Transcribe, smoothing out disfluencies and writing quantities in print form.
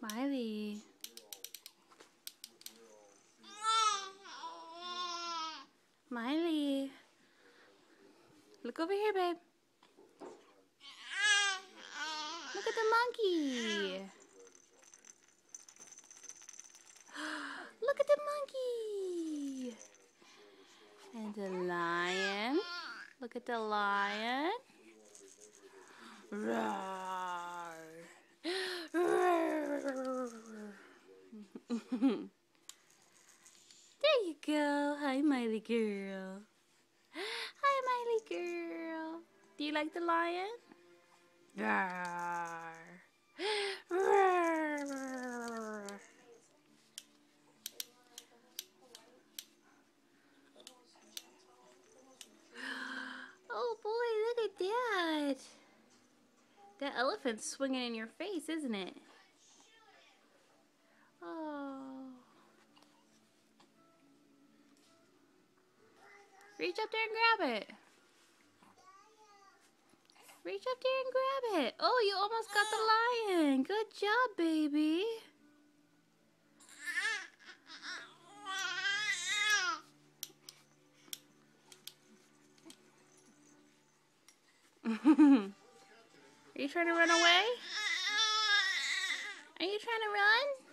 Miley. Miley. Look over here, babe. Look at the monkey. Look at the monkey. And the lion. Look at the lion. Roar. There you go. Hi, Miley girl. Hi, Miley girl. Do you like the lion? Roar. Roar. Oh boy, look at that. That elephant's swinging in your face, isn't it? Oh. Reach up there and grab it. Reach up there and grab it. Oh, you almost got the lion. Good job, baby. Are you trying to run away? Are you trying to run?